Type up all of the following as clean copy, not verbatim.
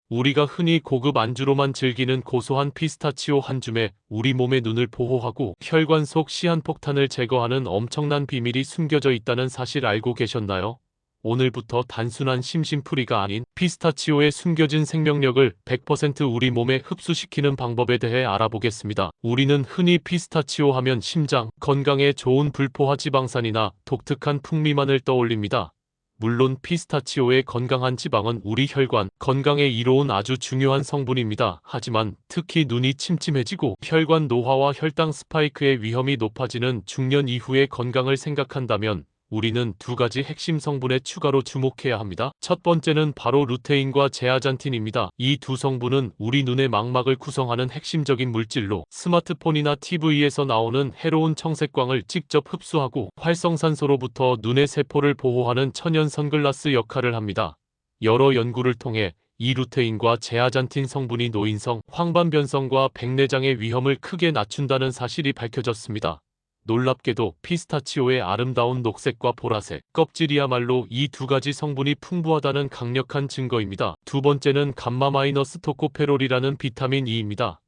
우리가 흔히 고급 안주로만 즐기는 고소한 피스타치오 한 줌에 우리 몸의 눈을 보호하고 혈관 속 시한폭탄을 제거하는 엄청난 비밀이 숨겨져 있다는 사실 알고 계셨나요? 오늘부터 단순한 심심풀이가 아닌 피스타치오의 숨겨진 생명력을 100% 우리 몸에 흡수시키는 방법에 대해 알아보겠습니다. 우리는 흔히 피스타치오 하면 심장, 건강에 좋은 불포화 지방산이나 독특한 풍미만을 떠올립니다. 물론 피스타치오의 건강한 지방은 우리 혈관, 건강에 이로운 아주 중요한 성분입니다. 하지만 특히 눈이 침침해지고 혈관 노화와 혈당 스파이크의 위험이 높아지는 중년 이후의 건강을 생각한다면 우리는 두 가지 핵심 성분에 추가로 주목해야 합니다. 첫 번째는 바로 루테인과 제아잔틴입니다. 이 두 성분은 우리 눈의 망막을 구성하는 핵심적인 물질로 스마트폰이나 TV에서 나오는 해로운 청색광을 직접 흡수하고 활성산소로부터 눈의 세포를 보호하는 천연 선글라스 역할을 합니다. 여러 연구를 통해 이 루테인과 제아잔틴 성분이 노인성, 황반변성과 백내장의 위험을 크게 낮춘다는 사실이 밝혀졌습니다. 놀랍게도 피스타치오의 아름다운 녹색과 보라색, 껍질이야말로 이 두 가지 성분이 풍부하다는 강력한 증거입니다. 두 번째는 감마-토코페롤이라는 비타민 E입니다.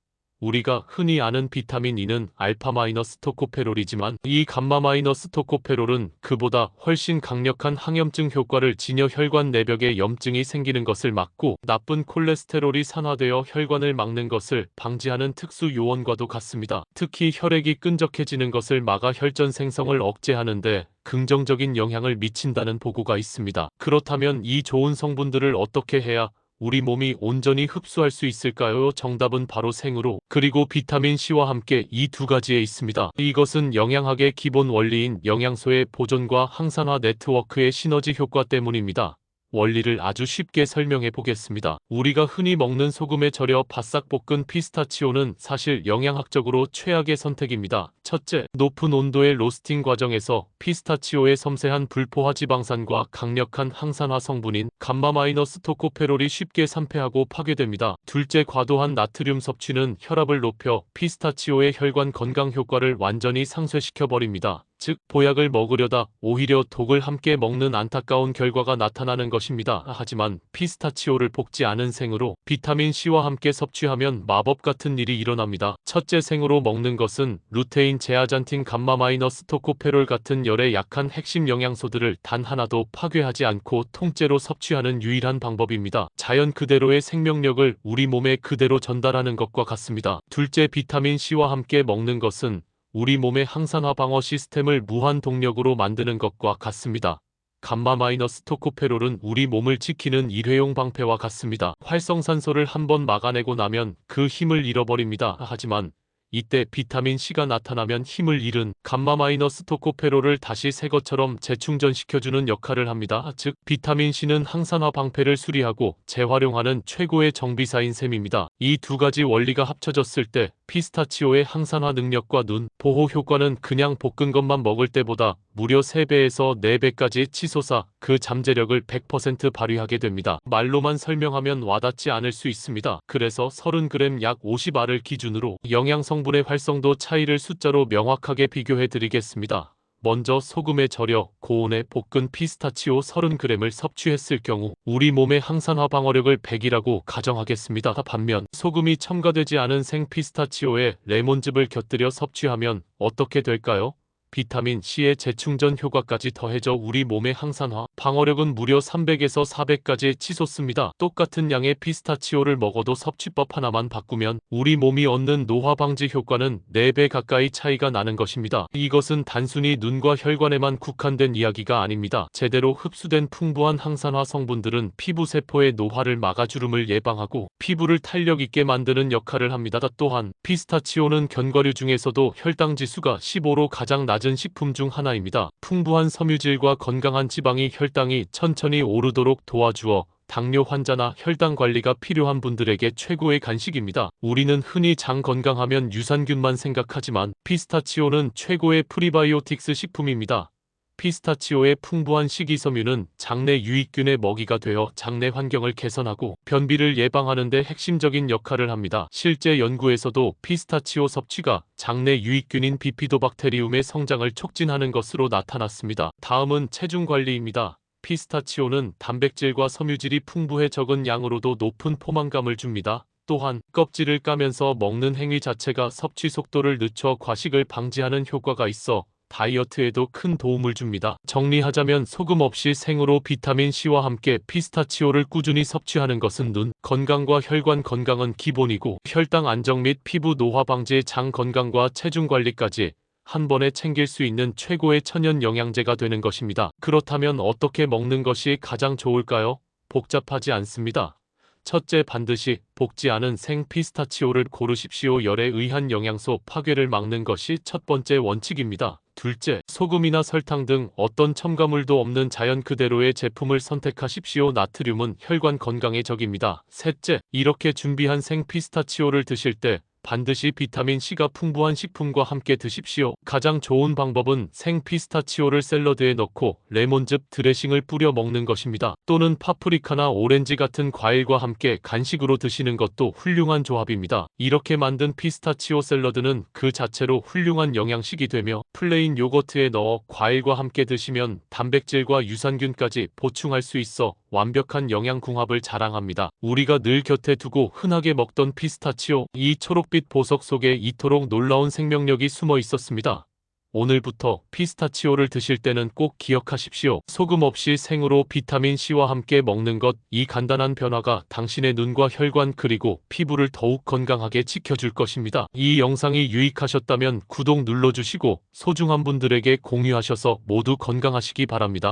우리가 흔히 아는 비타민 E는 알파-토코페롤이지만 이 감마-토코페롤은 그보다 훨씬 강력한 항염증 효과를 지녀 혈관 내벽에 염증이 생기는 것을 막고 나쁜 콜레스테롤이 산화되어 혈관을 막는 것을 방지하는 특수 요원과도 같습니다. 특히 혈액이 끈적해지는 것을 막아 혈전 생성을 억제하는데 긍정적인 영향을 미친다는 보고가 있습니다. 그렇다면 이 좋은 성분들을 어떻게 해야 우리 몸이 온전히 흡수할 수 있을까요? 정답은 바로 생으로, 그리고 비타민 C와 함께 이 두 가지에 있습니다. 이것은 영양학의 기본 원리인 영양소의 보존과 항산화 네트워크의 시너지 효과 때문입니다. 원리를 아주 쉽게 설명해 보겠습니다. 우리가 흔히 먹는 소금에 절여 바싹 볶은 피스타치오는 사실 영양학적으로 최악의 선택입니다. 첫째, 높은 온도의 로스팅 과정에서 피스타치오의 섬세한 불포화 지방산과 강력한 항산화 성분인 감마-토코페롤이 쉽게 산패하고 파괴됩니다. 둘째, 과도한 나트륨 섭취는 혈압을 높여 피스타치오의 혈관 건강 효과를 완전히 상쇄시켜버립니다. 즉, 보약을 먹으려다 오히려 독을 함께 먹는 안타까운 결과가 나타나는 것입니다. 하지만 피스타치오를 볶지 않은 생으로 비타민 C와 함께 섭취하면 마법 같은 일이 일어납니다. 첫째, 생으로 먹는 것은 루테인, 제아잔틴, 감마-토코페롤 같은 열의 약한 핵심 영양소들을 단 하나도 파괴하지 않고 통째로 섭취하는 유일한 방법입니다. 자연 그대로의 생명력을 우리 몸에 그대로 전달하는 것과 같습니다. 둘째, 비타민 C와 함께 먹는 것은 우리 몸의 항산화 방어 시스템을 무한 동력으로 만드는 것과 같습니다. 감마-토코페롤은 우리 몸을 지키는 일회용 방패와 같습니다. 활성산소를 한번 막아내고 나면 그 힘을 잃어버립니다. 하지만 이때 비타민 C가 나타나면 힘을 잃은 감마-토코페롤을 다시 새 것처럼 재충전시켜주는 역할을 합니다. 즉, 비타민 C는 항산화 방패를 수리하고 재활용하는 최고의 정비사인 셈입니다. 이 두 가지 원리가 합쳐졌을 때 피스타치오의 항산화 능력과 눈 보호 효과는 그냥 볶은 것만 먹을 때보다 무려 3배에서 4배까지 치솟아 그 잠재력을 100% 발휘하게 됩니다. 말로만 설명하면 와닿지 않을 수 있습니다. 그래서 30g 약 50R을 기준으로 영양 성분의 활성도 차이를 숫자로 명확하게 비교해 드리겠습니다. 먼저 소금에 절여 고온에 볶은 피스타치오 30g을 섭취했을 경우 우리 몸의 항산화 방어력을 100이라고 가정하겠습니다. 반면 소금이 첨가되지 않은 생 피스타치오에 레몬즙을 곁들여 섭취하면 어떻게 될까요? 비타민 C의 재충전 효과까지 더해져 우리 몸의 항산화 방어력은 무려 300에서 400까지 치솟습니다. 똑같은 양의 피스타치오를 먹어도 섭취법 하나만 바꾸면 우리 몸이 얻는 노화 방지 효과는 4배 가까이 차이가 나는 것입니다. 이것은 단순히 눈과 혈관에만 국한된 이야기가 아닙니다. 제대로 흡수된 풍부한 항산화 성분들은 피부 세포의 노화를 막아 주름을 예방하고 피부를 탄력 있게 만드는 역할을 합니다. 또한 피스타치오는 견과류 중에서도 혈당 지수가 15로 가장 낮은 식품 중 하나입니다. 풍부한 섬유질과 건강한 지방이 혈당이 천천히 오르도록 도와주어 당뇨 환자나 혈당 관리가 필요한 분들에게 최고의 간식입니다. 우리는 흔히 장 건강하면 유산균만 생각하지만 피스타치오는 최고의 프리바이오틱스 식품입니다. 피스타치오의 풍부한 식이섬유는 장내 유익균의 먹이가 되어 장내 환경을 개선하고 변비를 예방하는 데 핵심적인 역할을 합니다. 실제 연구에서도 피스타치오 섭취가 장내 유익균인 비피도박테리움의 성장을 촉진하는 것으로 나타났습니다. 다음은 체중 관리입니다. 피스타치오는 단백질과 섬유질이 풍부해 적은 양으로도 높은 포만감을 줍니다. 또한 껍질을 까면서 먹는 행위 자체가 섭취 속도를 늦춰 과식을 방지하는 효과가 있어 다이어트에도 큰 도움을 줍니다. 정리하자면 소금 없이 생으로 비타민C와 함께 피스타치오를 꾸준히 섭취하는 것은 눈 건강과 혈관 건강은 기본이고 혈당 안정 및 피부 노화 방지의 장 건강과 체중 관리까지 한 번에 챙길 수 있는 최고의 천연 영양제가 되는 것입니다. 그렇다면 어떻게 먹는 것이 가장 좋을까요? 복잡하지 않습니다. 첫째, 반드시 볶지 않은 생 피스타치오를 고르십시오. 열에 의한 영양소 파괴를 막는 것이 첫 번째 원칙입니다. 둘째, 소금이나 설탕 등 어떤 첨가물도 없는 자연 그대로의 제품을 선택하십시오. 나트륨은 혈관 건강에 적입니다. 셋째, 이렇게 준비한 생 피스타치오를 드실 때 반드시 비타민C가 풍부한 식품과 함께 드십시오. 가장 좋은 방법은 생 피스타치오를 샐러드에 넣고 레몬즙 드레싱을 뿌려 먹는 것입니다. 또는 파프리카나 오렌지 같은 과일과 함께 간식으로 드시는 것도 훌륭한 조합입니다. 이렇게 만든 피스타치오 샐러드는 그 자체로 훌륭한 영양식이 되며 플레인 요거트에 넣어 과일과 함께 드시면 단백질과 유산균까지 보충할 수 있어 완벽한 영양궁합을 자랑합니다. 우리가 늘 곁에 두고 흔하게 먹던 피스타치오, 이 초록빛 보석 속에 이토록 놀라운 생명력이 숨어 있었습니다. 오늘부터 피스타치오를 드실 때는 꼭 기억하십시오. 소금 없이 생으로 비타민C와 함께 먹는 것, 이 간단한 변화가 당신의 눈과 혈관 그리고 피부를 더욱 건강하게 지켜줄 것입니다. 이 영상이 유익하셨다면 구독 눌러주시고 소중한 분들에게 공유하셔서 모두 건강하시기 바랍니다.